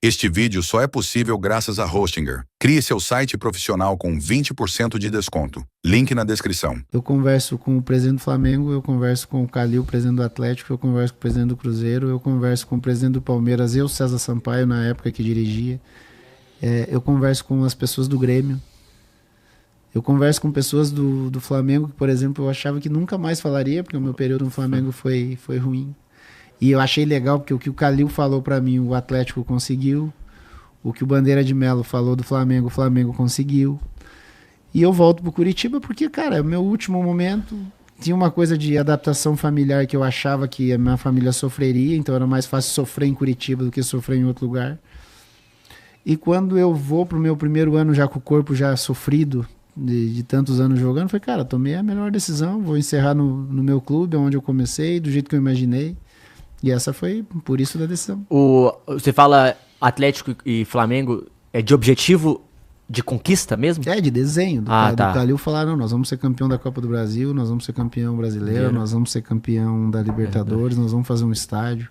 Este vídeo só é possível graças a Hostinger. Crie seu site profissional com 20% de desconto. Link na descrição. Eu converso com o presidente do Flamengo, eu converso com o Calil, presidente do Atlético, eu converso com o presidente do Cruzeiro, eu converso com o presidente do Palmeiras, eu, César Sampaio, na época que dirigia. Eu converso com as pessoas do Grêmio. Eu converso com pessoas do Flamengo, que, por exemplo, eu achava que nunca mais falaria, porque o meu período no Flamengo foi ruim. E eu achei legal, porque o que o Calil falou pra mim, o Atlético conseguiu. O que o Bandeira de Melo falou do Flamengo, o Flamengo conseguiu. E eu volto pro Curitiba porque, cara, é o meu último momento. Tinha uma coisa de adaptação familiar que eu achava que a minha família sofreria, então era mais fácil sofrer em Curitiba do que sofrer em outro lugar. E quando eu vou pro meu primeiro ano já com o corpo já sofrido, de tantos anos jogando, eu falei, cara, tomei a melhor decisão, vou encerrar no meu clube, onde eu comecei, do jeito que eu imaginei. E essa foi por isso da decisão. Você fala Atlético e Flamengo é de objetivo de conquista mesmo? É, de desenho. Do tá. Calil falaram, nós vamos ser campeão da Copa do Brasil, nós vamos ser campeão brasileiro, nós vamos ser campeão da Libertadores, nós vamos fazer um estádio.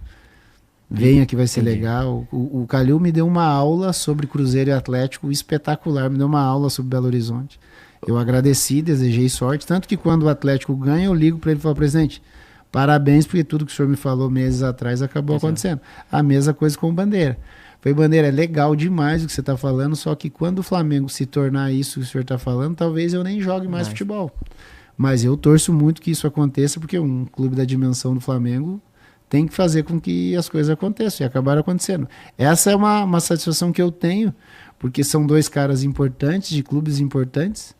Venha que vai ser legal. O Calil me deu uma aula sobre Cruzeiro e Atlético espetacular, me deu uma aula sobre Belo Horizonte. Eu agradeci, desejei sorte, tanto que quando o Atlético ganha, eu ligo para ele e falo, presidente, parabéns, porque tudo que o senhor me falou meses atrás acabou acontecendo. A mesma coisa com o Bandeira. Foi, Bandeira, é legal demais o que você está falando, só que quando o Flamengo se tornar isso que o senhor está falando, talvez eu nem jogue mais futebol. Mas eu torço muito que isso aconteça, porque um clube da dimensão do Flamengo tem que fazer com que as coisas aconteçam, e acabaram acontecendo. Essa é uma satisfação que eu tenho, porque são dois caras importantes, de clubes importantes,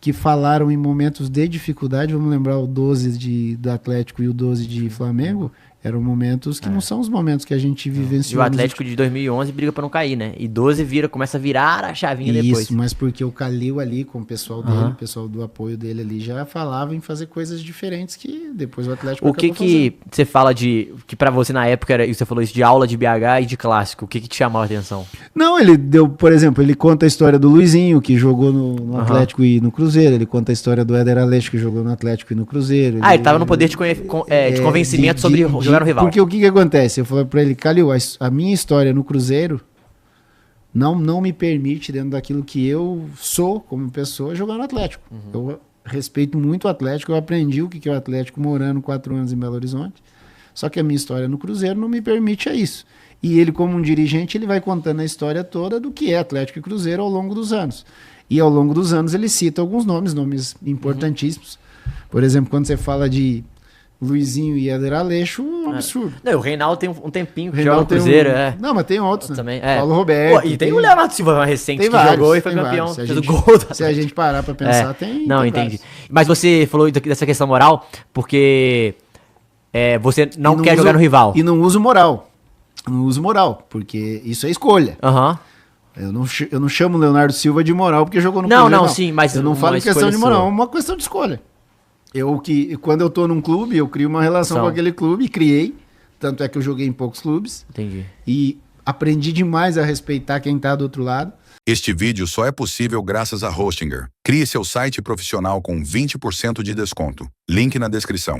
que falaram em momentos de dificuldade. Vamos lembrar o 12 do Atlético e o 12 de Flamengo, eram momentos que não são os momentos que a gente vivenciou. E o Atlético de 2011 briga pra não cair, né? E 12 começa a virar a chavinha depois. Isso, mas porque o Calil ali, com o pessoal dele, o pessoal do apoio dele ali, já falava em fazer coisas diferentes que depois o Atlético O que você fala de... Que pra você na época, era, e você falou isso de aula de BH e de clássico, o que te chamava a atenção? Não, ele deu, por exemplo, ele conta a história do Luizinho, que jogou no Atlético e no Cruzeiro. Ele conta a história do Éder Aleixo, que jogou no Atlético e no Cruzeiro. Ele tava no poder de convencimento sobre jogar no rival. Porque o que acontece? Eu falei pra ele, Calil, a minha história no Cruzeiro não me permite, dentro daquilo que eu sou como pessoa, jogar no Atlético. Eu respeito muito o Atlético, eu aprendi o que é o Atlético morando 4 anos em Belo Horizonte, só que a minha história no Cruzeiro não me permite isso. E ele, como um dirigente, ele vai contando a história toda do que é Atlético e Cruzeiro ao longo dos anos. E ao longo dos anos ele cita alguns nomes importantíssimos. Por exemplo, quando você fala de Luizinho e Éder Aleixo, um absurdo. Não, o Reinaldo tem um tempinho que joga no Cruzeiro, Não, mas tem outros, né? Também, Paulo Roberto. E tem o Leonardo Silva mais recente que jogou e foi campeão. Fez o gol. Se a gente parar pra pensar, tem. Não, entendi. Vários. Mas você falou dessa questão moral, porque você não quer jogar no rival. E não uso moral. Não uso moral, porque isso é escolha. Eu não chamo o Leonardo Silva de moral porque jogou no Cruzeiro. Não, sim, mas eu não falo em questão de moral, é uma questão de escolha. Quando eu tô num clube, eu crio uma relação com aquele clube, e criei, tanto é que eu joguei em poucos clubes. Entendi. E aprendi demais a respeitar quem tá do outro lado. Este vídeo só é possível graças a Hostinger. Crie seu site profissional com 20% de desconto. Link na descrição.